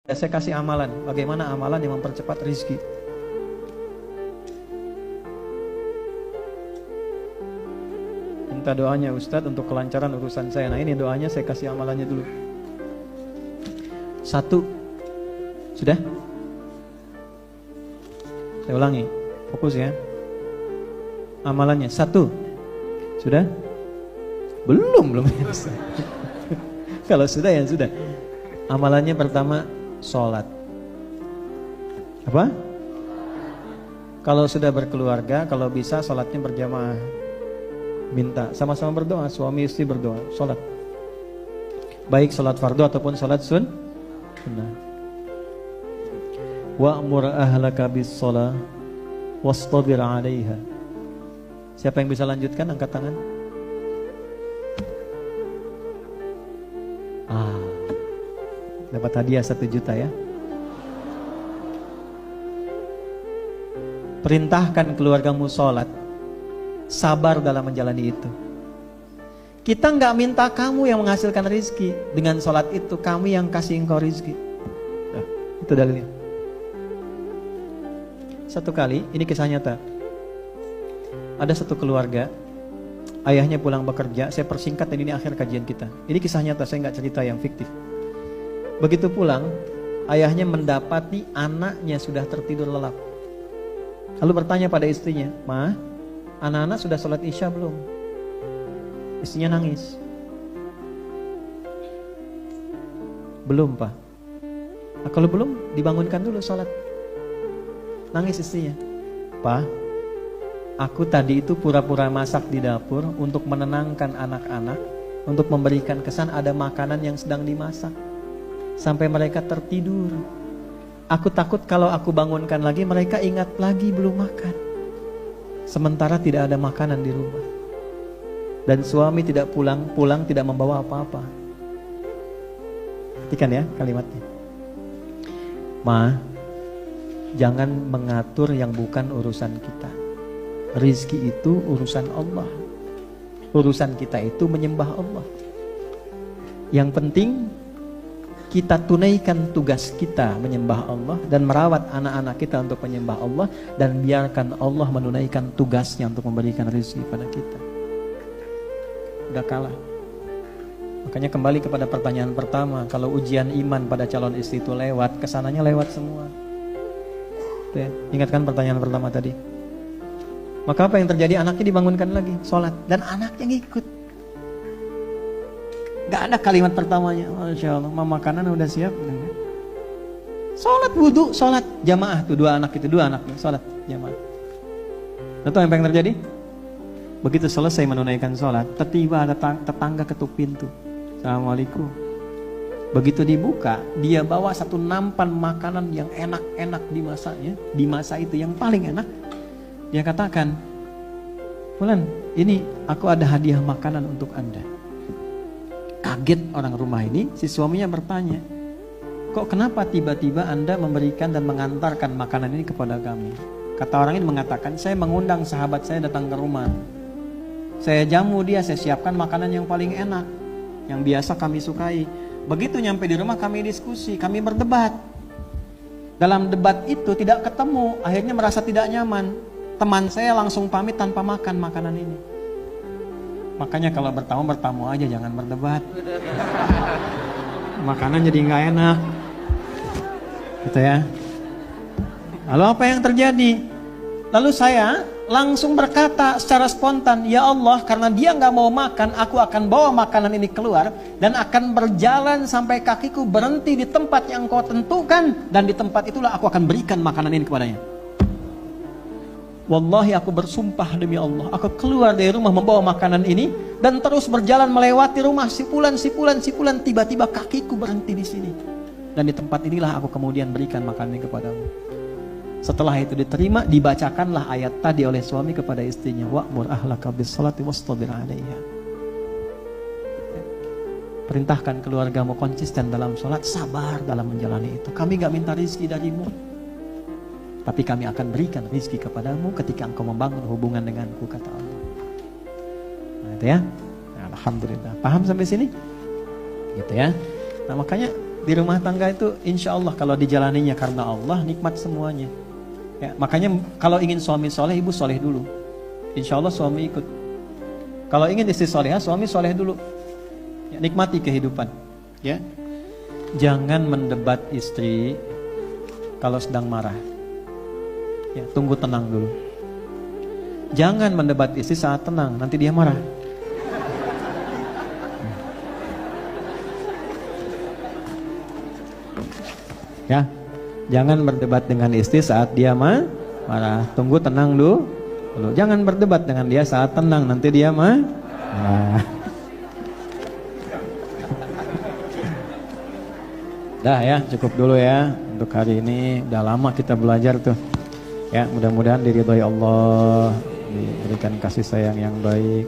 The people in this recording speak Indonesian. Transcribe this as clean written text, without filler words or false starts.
Saya kasih amalan. Bagaimana amalan yang mempercepat rizki? Minta doanya Ustadz untuk kelancaran urusan saya. Nah ini doanya, saya kasih amalannya dulu. 1. Sudah? Saya ulangi. Fokus ya. Amalannya 1. Sudah? Belum. Kalau sudah ya sudah. Amalannya pertama, sholat. Apa? Kalau sudah berkeluarga, kalau bisa sholatnya berjamaah. Minta sama-sama berdoa, suami istri berdoa, sholat. Baik sholat fardu ataupun sholat sunnah. Wa'mur ahlaka bis-shalah wastabir 'alaiha. Siapa yang bisa lanjutkan, angkat tangan. Dapat hadiah 1 juta ya. Perintahkan keluargamu sholat, sabar dalam menjalani itu. Kita nggak minta kamu yang menghasilkan rizki. Dengan sholat itu kami yang kasih engkau rizki. Nah, itu dalilnya. 1 kali, ini kisah nyata. Ada 1 keluarga, ayahnya pulang bekerja. Saya persingkat dan ini akhir kajian kita. Ini kisah nyata, saya nggak cerita yang fiktif. Begitu pulang, ayahnya mendapati anaknya sudah tertidur lelap. Lalu bertanya pada istrinya, "Ma, anak-anak sudah sholat isya belum?" Istrinya nangis. "Belum, Pak." Nah, kalau belum, dibangunkan dulu sholat. Nangis istrinya. "Pak, aku tadi itu pura-pura masak di dapur untuk menenangkan anak-anak, untuk memberikan kesan ada makanan yang sedang dimasak. Sampai mereka tertidur. Aku takut kalau aku bangunkan lagi, mereka ingat lagi belum makan. Sementara tidak ada makanan di rumah. Dan suami tidak pulang tidak membawa apa-apa." Perhatikan ya kalimatnya. "Ma, jangan mengatur yang bukan urusan kita. Rizki itu urusan Allah. Urusan kita itu menyembah Allah. Yang penting kita tunaikan tugas kita menyembah Allah dan merawat anak-anak kita untuk menyembah Allah, dan biarkan Allah menunaikan tugasnya untuk memberikan rezeki pada kita." Udah kalah. Makanya kembali kepada pertanyaan pertama, kalau ujian iman pada calon istri itu lewat, kesananya lewat semua. Oke, ingatkan pertanyaan pertama tadi. Maka apa yang terjadi? Anaknya dibangunkan lagi, sholat, dan anaknya ngikut. Gak ada kalimat pertamanya, Masya Allah, makanan udah siap. Sholat wudhu, sholat jamaah tuh, 2 anak itu, 2 anak sholat jamaah. Tahu apa yang terjadi? Begitu selesai menunaikan sholat, tiba-tiba ada tetangga ketuk pintu. Assalamualaikum. Begitu dibuka, dia bawa 1 nampan makanan yang enak-enak dimasaknya, di masa itu yang paling enak. Dia katakan, "Fulan, ini aku ada hadiah makanan untuk Anda." Kaget orang rumah ini, si suaminya bertanya, "Kok kenapa tiba-tiba Anda memberikan dan mengantarkan makanan ini kepada kami?" Kata orang ini mengatakan, "Saya mengundang sahabat saya datang ke rumah. Saya jamu dia, saya siapkan makanan yang paling enak, yang biasa kami sukai. Begitu nyampe di rumah kami diskusi, kami berdebat. Dalam debat itu tidak ketemu, akhirnya merasa tidak nyaman. Teman saya langsung pamit tanpa makan makanan ini. Makanya kalau bertamu aja, jangan berdebat. Makanan jadi nggak enak." Gitu ya. Lalu apa yang terjadi? Lalu saya langsung berkata secara spontan, "Ya Allah, karena dia nggak mau makan, aku akan bawa makanan ini keluar dan akan berjalan sampai kakiku berhenti di tempat yang Engkau tentukan, dan di tempat itulah aku akan berikan makanan ini kepadanya. Wallahi, aku bersumpah demi Allah, aku keluar dari rumah membawa makanan ini dan terus berjalan melewati rumah sipulan, tiba-tiba kakiku berhenti di sini. Dan di tempat inilah aku kemudian berikan makanan ini kepadamu." Setelah itu diterima, dibacakanlah ayat tadi oleh suami kepada istrinya, "Wa'mur ahlaka bis-sholati wastabir 'alaiha." Perintahkan keluargamu konsisten dalam sholat, sabar dalam menjalani itu. Kami gak minta rizki darimu, tapi kami akan berikan rizki kepadamu ketika engkau membangun hubungan denganku, kata Allah. Nah itu ya. Alhamdulillah. Paham sampai sini? Gitu ya. Nah makanya Di rumah tangga itu insya Allah kalau dijalaninya karena Allah, nikmat semuanya. Ya, makanya kalau ingin suami soleh, ibu soleh dulu. Insya Allah suami ikut. Kalau ingin istri soleh, suami soleh dulu. Ya, nikmati kehidupan. Ya, jangan mendebat istri kalau sedang marah. Ya, tunggu tenang dulu. Jangan mendebat istri saat tenang, nanti dia marah. Ya, jangan berdebat dengan istri saat dia marah. Tunggu tenang dulu. Jangan berdebat dengan dia saat tenang, nanti dia marah. Dah ya, cukup dulu ya untuk hari ini. Udah lama kita belajar tuh. Ya, mudah-mudahan diridhoi Allah, diberikan kasih sayang yang baik.